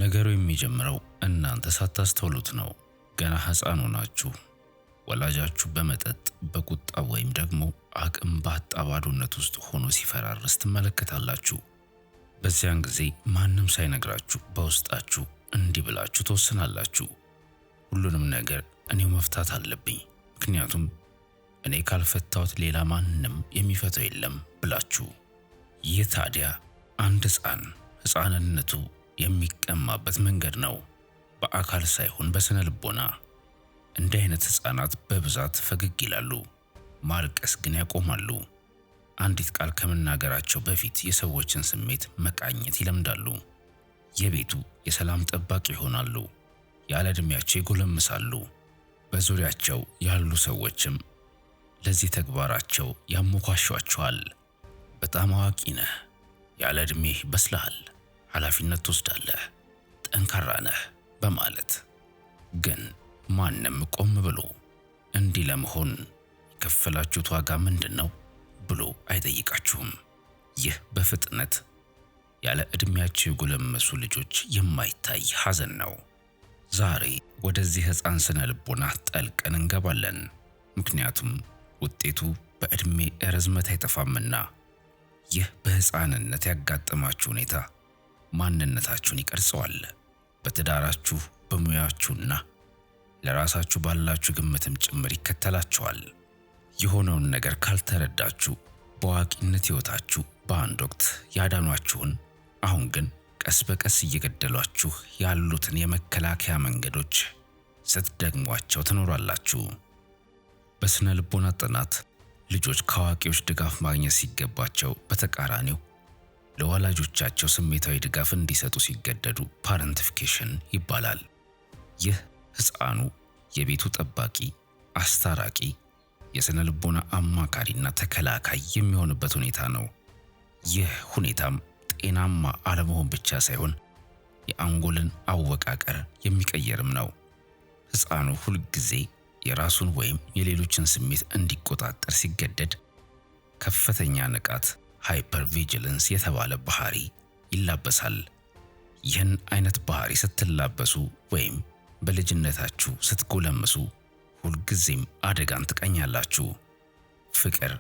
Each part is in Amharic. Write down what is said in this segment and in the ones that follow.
ነገሩ የሚጀምረው እናንተ ሳታስተውሉት ነው። ገና ሕፃን ሆናችሁ ወላጃችሁ በመጠጥ በቁጣ ወይም ደግሞ አቅም ባጣ ባዶነት ውስጥ ሆኖ ሲፈራርስ ትመለከታላችሁ። በዚያን ጊዜ ማንም ሳይነግራችሁ በውስጣችሁ እንዲህ ብላችሁ ትወስናላችሁ፣ ሁሉንም ነገር እኔው መፍታት አለብኝ፣ ምክንያቱም እኔ ካልፈታሁት ሌላ ማንም የሚፈታው የለም ብላችሁ። ይህ ታዲያ አንድ ሕፃንነቱ የሚቀማበት መንገድ ነው፣ በአካል ሳይሆን በስነ ልቦና። እንዲህ አይነት ሕፃናት በብዛት ፈገግ ይላሉ፣ ማልቀስ ግን ያቆማሉ። አንዲት ቃል ከመናገራቸው በፊት የሰዎችን ስሜት መቃኘት ይለምዳሉ። የቤቱ የሰላም ጠባቂ ይሆናሉ። ያለ ዕድሜያቸው ይጎለምሳሉ። በዙሪያቸው ያሉ ሰዎችም ለዚህ ተግባራቸው ያሞካሿቸዋል። በጣም አዋቂ ነህ፣ ያለ ዕድሜህ በስለሃል፣ ኃላፊነት ትወስዳለህ፣ ጠንካራ ነህ በማለት ግን ማንም ቆም ብሎ እንዲህ ለመሆን የከፈላችሁት ዋጋ ምንድን ነው ብሎ አይጠይቃችሁም። ይህ በፍጥነት ያለ ዕድሜያቸው የጎለመሱ ልጆች የማይታይ ሐዘን ነው። ዛሬ ወደዚህ ሕፃን ስነ ልቦና ጠልቀን እንገባለን፣ ምክንያቱም ውጤቱ በዕድሜ ርዝመት አይጠፋምና። ይህ በሕፃንነት ያጋጠማችሁ ሁኔታ ማንነታችሁን ይቀርጸዋል። በትዳራችሁ፣ በሙያችሁና ለራሳችሁ ባላችሁ ግምትም ጭምር ይከተላችኋል። የሆነውን ነገር ካልተረዳችሁ በአዋቂነት ሕይወታችሁ በአንድ ወቅት ያዳኗችሁን አሁን ግን ቀስ በቀስ እየገደሏችሁ ያሉትን የመከላከያ መንገዶች ስትደግሟቸው ትኖራላችሁ። በስነ ልቦና ጥናት ልጆች ከአዋቂዎች ድጋፍ ማግኘት ሲገባቸው በተቃራኒው ለወላጆቻቸው ስሜታዊ ድጋፍ እንዲሰጡ ሲገደዱ ፓረንቲፊኬሽን ይባላል። ይህ ሕፃኑ የቤቱ ጠባቂ፣ አስታራቂ፣ የስነ ልቦና አማካሪና ተከላካይ የሚሆንበት ሁኔታ ነው። ይህ ሁኔታም ጤናማ አለመሆን ብቻ ሳይሆን የአንጎልን አወቃቀር የሚቀየርም ነው። ሕፃኑ ሁልጊዜ የራሱን ወይም የሌሎችን ስሜት እንዲቆጣጠር ሲገደድ ከፍተኛ ንቃት ሃይፐር ቪጂለንስ የተባለ ባህሪ ይላበሳል። ይህን አይነት ባህሪ ስትላበሱ ወይም በልጅነታችሁ ስትጎለምሱ ሁልጊዜም አደጋን ትቀኛላችሁ። ፍቅር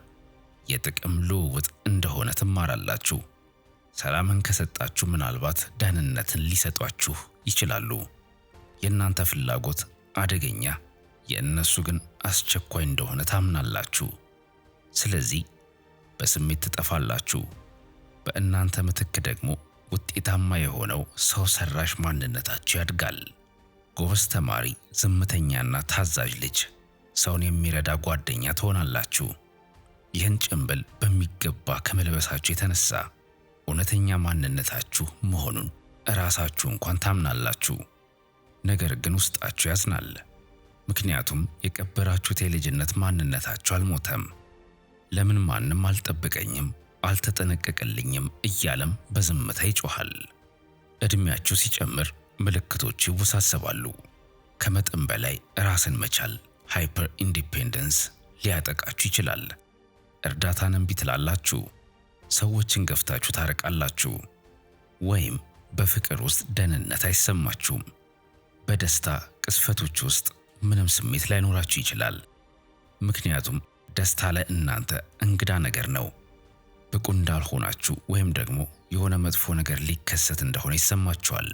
የጥቅም ልውውጥ እንደሆነ ትማራላችሁ። ሰላምን ከሰጣችሁ ምናልባት ደህንነትን ሊሰጧችሁ ይችላሉ። የእናንተ ፍላጎት አደገኛ፣ የእነሱ ግን አስቸኳይ እንደሆነ ታምናላችሁ። ስለዚህ በስሜት ትጠፋላችሁ። በእናንተ ምትክ ደግሞ ውጤታማ የሆነው ሰው ሰራሽ ማንነታችሁ ያድጋል። ጎበዝ ተማሪ፣ ዝምተኛና ታዛዥ ልጅ፣ ሰውን የሚረዳ ጓደኛ ትሆናላችሁ። ይህን ጭንብል በሚገባ ከመልበሳችሁ የተነሳ እውነተኛ ማንነታችሁ መሆኑን እራሳችሁ እንኳን ታምናላችሁ። ነገር ግን ውስጣችሁ ያዝናል። ምክንያቱም የቀበራችሁት የልጅነት ማንነታችሁ አልሞተም። ለምን ማንም አልጠበቀኝም፣ አልተጠነቀቀልኝም እያለም በዝምታ ይጮሃል። ዕድሜያችሁ ሲጨምር ምልክቶች ይወሳሰባሉ። ከመጠን በላይ ራስን መቻል ሃይፐር ኢንዲፔንደንስ ሊያጠቃችሁ ይችላል። እርዳታን እምቢ ትላላችሁ። ሰዎችን ገፍታችሁ ታረቃላችሁ። ወይም በፍቅር ውስጥ ደህንነት አይሰማችሁም። በደስታ ቅስፈቶች ውስጥ ምንም ስሜት ላይኖራችሁ ይችላል። ምክንያቱም ደስታ ለእናንተ እንግዳ ነገር ነው። ብቁ እንዳልሆናችሁ ወይም ደግሞ የሆነ መጥፎ ነገር ሊከሰት እንደሆነ ይሰማችኋል።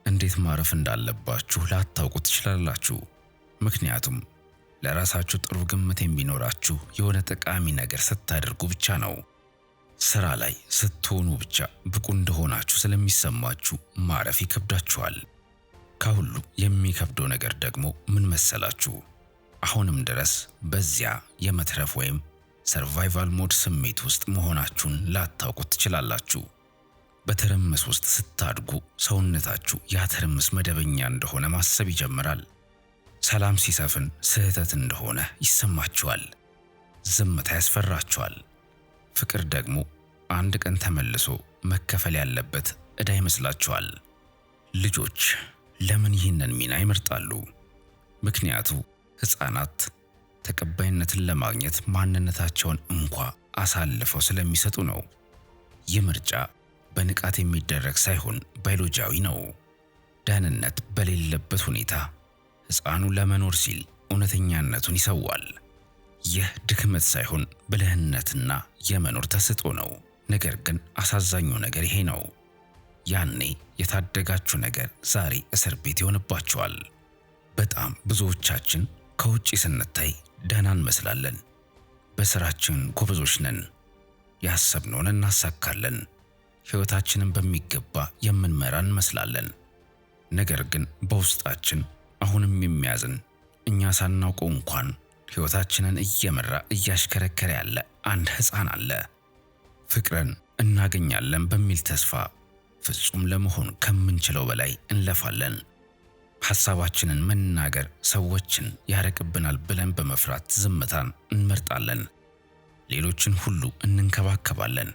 እንዴት ማረፍ እንዳለባችሁ ላታውቁ ትችላላችሁ። ምክንያቱም ለራሳችሁ ጥሩ ግምት የሚኖራችሁ የሆነ ጠቃሚ ነገር ስታደርጉ ብቻ ነው። ስራ ላይ ስትሆኑ ብቻ ብቁ እንደሆናችሁ ስለሚሰማችሁ ማረፍ ይከብዳችኋል። ከሁሉ የሚከብደው ነገር ደግሞ ምን መሰላችሁ? አሁንም ድረስ በዚያ የመትረፍ ወይም ሰርቫይቫል ሞድ ስሜት ውስጥ መሆናችሁን ላታውቁት ትችላላችሁ። በትርምስ ውስጥ ስታድጉ ሰውነታችሁ ያ ትርምስ መደበኛ እንደሆነ ማሰብ ይጀምራል። ሰላም ሲሰፍን ስህተት እንደሆነ ይሰማችኋል። ዝምታ ያስፈራችኋል። ፍቅር ደግሞ አንድ ቀን ተመልሶ መከፈል ያለበት ዕዳ ይመስላችኋል። ልጆች ለምን ይህንን ሚና ይመርጣሉ? ምክንያቱ ሕፃናት ተቀባይነትን ለማግኘት ማንነታቸውን እንኳ አሳልፈው ስለሚሰጡ ነው። ይህ ምርጫ በንቃት የሚደረግ ሳይሆን ባዮሎጂያዊ ነው። ደህንነት በሌለበት ሁኔታ ሕፃኑ ለመኖር ሲል እውነተኛነቱን ይሰዋል። ይህ ድክመት ሳይሆን ብልህነትና የመኖር ተሰጥኦ ነው። ነገር ግን አሳዛኙ ነገር ይሄ ነው። ያኔ የታደጋችሁ ነገር ዛሬ እስር ቤት ይሆንባችኋል። በጣም ብዙዎቻችን ከውጪ ስንታይ ደህና እንመስላለን። በስራችን ጎበዞች ነን። ያሰብነውን እናሳካለን። ሕይወታችንን በሚገባ የምንመራ እንመስላለን። ነገር ግን በውስጣችን አሁንም የሚያዝን እኛ ሳናውቀው እንኳን ሕይወታችንን እየመራ እያሽከረከረ ያለ አንድ ሕፃን አለ። ፍቅርን እናገኛለን በሚል ተስፋ ፍጹም ለመሆን ከምንችለው በላይ እንለፋለን። ሐሳባችንን መናገር ሰዎችን ያረቅብናል ብለን በመፍራት ዝምታን እንመርጣለን። ሌሎችን ሁሉ እንንከባከባለን።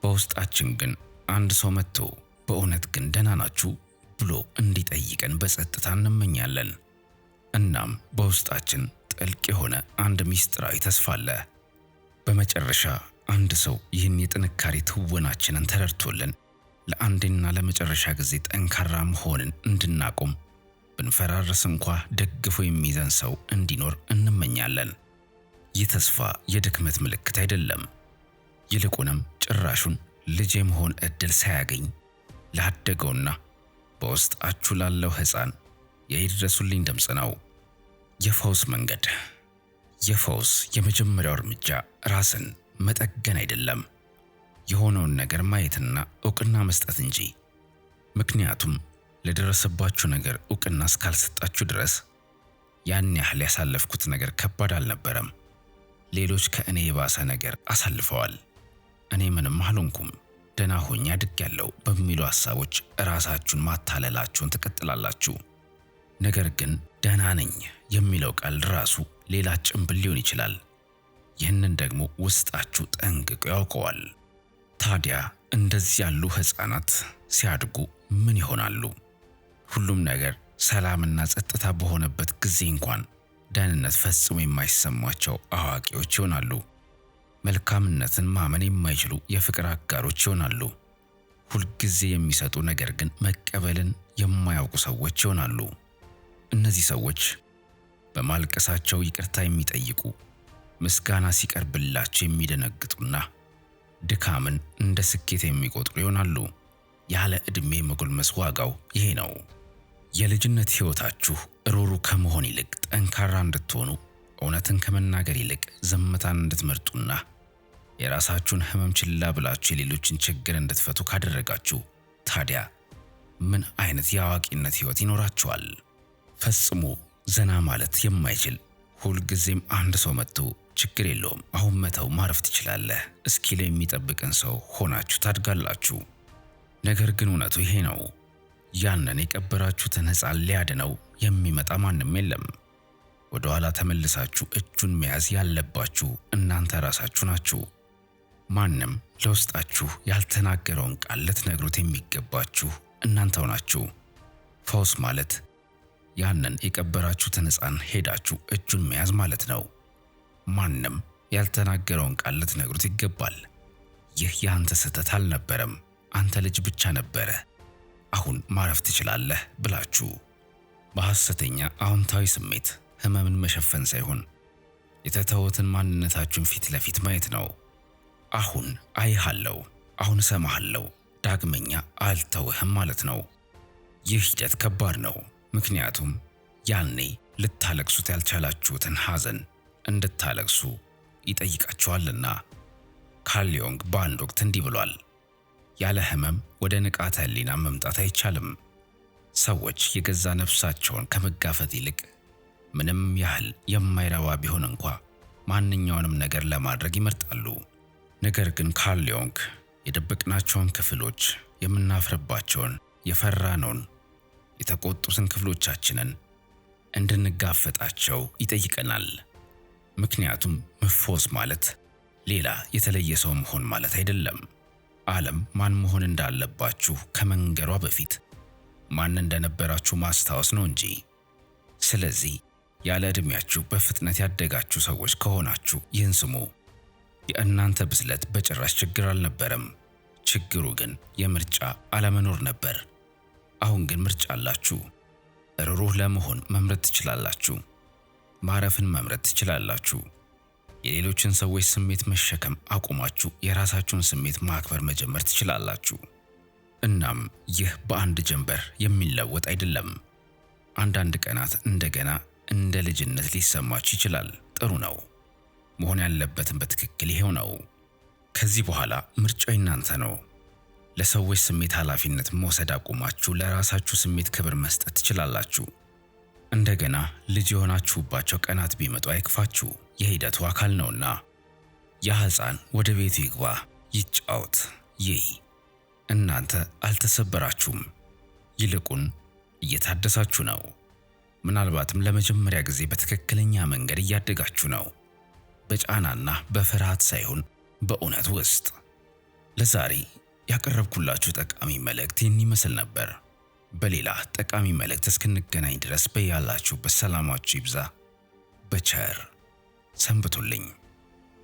በውስጣችን ግን አንድ ሰው መጥቶ በእውነት ግን ደህና ናችሁ ብሎ እንዲጠይቀን በጸጥታ እንመኛለን። እናም በውስጣችን ጥልቅ የሆነ አንድ ምስጢራዊ ተስፋ አለ። በመጨረሻ አንድ ሰው ይህን የጥንካሬ ትወናችንን ተረድቶልን ለአንዴና ለመጨረሻ ጊዜ ጠንካራ መሆንን እንድናቆም ብንፈራረስ እንኳ ደግፎ የሚይዘን ሰው እንዲኖር እንመኛለን። ይህ ተስፋ የድክመት ምልክት አይደለም። ይልቁንም ጭራሹን ልጅ የመሆን ዕድል ሳያገኝ ላደገውና በውስጣችሁ ላለው ሕፃን የይድረሱልኝ ድምፅ ነው። የፈውስ መንገድ። የፈውስ የመጀመሪያው እርምጃ ራስን መጠገን አይደለም፣ የሆነውን ነገር ማየትና ዕውቅና መስጠት እንጂ። ምክንያቱም ለደረሰባችሁ ነገር ዕውቅና እስካልሰጣችሁ ድረስ ያን ያህል ያሳለፍኩት ነገር ከባድ አልነበረም፣ ሌሎች ከእኔ የባሰ ነገር አሳልፈዋል፣ እኔ ምንም አልሆንኩም፣ ደህና ሆኜ አድጌያለሁ በሚሉ ሐሳቦች ራሳችሁን ማታለላችሁን ትቀጥላላችሁ። ነገር ግን ደህና ነኝ የሚለው ቃል ራሱ ሌላ ጭንብል ሊሆን ይችላል። ይህንን ደግሞ ውስጣችሁ ጠንቅቆ ያውቀዋል። ታዲያ እንደዚህ ያሉ ሕፃናት ሲያድጉ ምን ይሆናሉ? ሁሉም ነገር ሰላምና ጸጥታ በሆነበት ጊዜ እንኳን ደህንነት ፈጽሞ የማይሰማቸው አዋቂዎች ይሆናሉ። መልካምነትን ማመን የማይችሉ የፍቅር አጋሮች ይሆናሉ። ሁልጊዜ የሚሰጡ ነገር ግን መቀበልን የማያውቁ ሰዎች ይሆናሉ። እነዚህ ሰዎች በማልቀሳቸው ይቅርታ የሚጠይቁ፣ ምስጋና ሲቀርብላቸው የሚደነግጡና ድካምን እንደ ስኬት የሚቆጥሩ ይሆናሉ። ያለ ዕድሜ መጎልመስ ዋጋው ይሄ ነው። የልጅነት ሕይወታችሁ ሩሩ ከመሆን ይልቅ ጠንካራ እንድትሆኑ፣ እውነትን ከመናገር ይልቅ ዝምታን እንድትመርጡና የራሳችሁን ሕመም ችላ ብላችሁ የሌሎችን ችግር እንድትፈቱ ካደረጋችሁ ታዲያ ምን አይነት የአዋቂነት ሕይወት ይኖራችኋል? ፈጽሞ ዘና ማለት የማይችል ሁልጊዜም አንድ ሰው መጥቶ ችግር የለውም አሁን መተው ማረፍ ትችላለህ እስኪል የሚጠብቅን ሰው ሆናችሁ ታድጋላችሁ። ነገር ግን እውነቱ ይሄ ነው። ያንን የቀበራችሁትን ሕፃን ሊያድነው የሚመጣ ማንም የለም። ወደ ኋላ ተመልሳችሁ እጁን መያዝ ያለባችሁ እናንተ ራሳችሁ ናችሁ። ማንም ለውስጣችሁ ያልተናገረውን ቃል ልትነግሩት የሚገባችሁ እናንተው ናችሁ። ፈውስ ማለት ያንን የቀበራችሁትን ሕፃን ሄዳችሁ እጁን መያዝ ማለት ነው። ማንም ያልተናገረውን ቃል ልትነግሩት ይገባል። ይህ ያንተ ስህተት አልነበረም፣ አንተ ልጅ ብቻ ነበረ፣ አሁን ማረፍ ትችላለህ ብላችሁ በሐሰተኛ አዎንታዊ ስሜት ሕመምን መሸፈን ሳይሆን የተተውትን ማንነታችሁን ፊት ለፊት ማየት ነው። አሁን አይሃለሁ፣ አሁን እሰማሃለሁ፣ ዳግመኛ አልተውህም ማለት ነው። ይህ ሂደት ከባድ ነው። ምክንያቱም ያኔ ልታለቅሱት ያልቻላችሁትን ሐዘን እንድታለቅሱ ይጠይቃችኋልና። ካርል ዮንግ በአንድ ወቅት እንዲህ ብሏል፣ ያለ ሕመም ወደ ንቃተ ሕሊና መምጣት አይቻልም። ሰዎች የገዛ ነፍሳቸውን ከመጋፈጥ ይልቅ ምንም ያህል የማይረባ ቢሆን እንኳ ማንኛውንም ነገር ለማድረግ ይመርጣሉ። ነገር ግን ካርል ዮንግ የደበቅናቸውን ክፍሎች፣ የምናፍርባቸውን፣ የፈራነውን፣ የተቆጡትን ክፍሎቻችንን እንድንጋፈጣቸው ይጠይቀናል። ምክንያቱም መፈወስ ማለት ሌላ የተለየ ሰው መሆን ማለት አይደለም። ዓለም ማን መሆን እንዳለባችሁ ከመንገሯ በፊት ማን እንደነበራችሁ ማስታወስ ነው እንጂ። ስለዚህ ያለ ዕድሜያችሁ በፍጥነት ያደጋችሁ ሰዎች ከሆናችሁ ይህን ስሙ። የእናንተ ብስለት በጭራሽ ችግር አልነበረም። ችግሩ ግን የምርጫ አለመኖር ነበር። አሁን ግን ምርጫ አላችሁ። ሩህሩህ ለመሆን መምረጥ ትችላላችሁ። ማረፍን መምረጥ ትችላላችሁ። የሌሎችን ሰዎች ስሜት መሸከም አቁማችሁ የራሳችሁን ስሜት ማክበር መጀመር ትችላላችሁ። እናም ይህ በአንድ ጀንበር የሚለወጥ አይደለም። አንዳንድ ቀናት እንደገና እንደ ልጅነት ሊሰማችሁ ይችላል። ጥሩ ነው። መሆን ያለበትን በትክክል ይሄው ነው። ከዚህ በኋላ ምርጫው እናንተ ነው። ለሰዎች ስሜት ኃላፊነት መውሰድ አቁማችሁ ለራሳችሁ ስሜት ክብር መስጠት ትችላላችሁ። እንደገና ልጅ የሆናችሁባቸው ቀናት ቢመጡ አይክፋችሁ። የሂደቱ አካል ነውና። ያ ሕፃን ወደ ቤቱ ይግባ፣ ይጫወት፣ ይይ። እናንተ አልተሰበራችሁም። ይልቁን እየታደሳችሁ ነው። ምናልባትም ለመጀመሪያ ጊዜ በትክክለኛ መንገድ እያደጋችሁ ነው። በጫናና በፍርሃት ሳይሆን በእውነት ውስጥ። ለዛሬ ያቀረብኩላችሁ ጠቃሚ መልእክት ይህን ይመስል ነበር። በሌላ ጠቃሚ መልእክት እስክንገናኝ ድረስ በያላችሁበት ሰላማችሁ ይብዛ። በቸር ሰንብቱልኝ።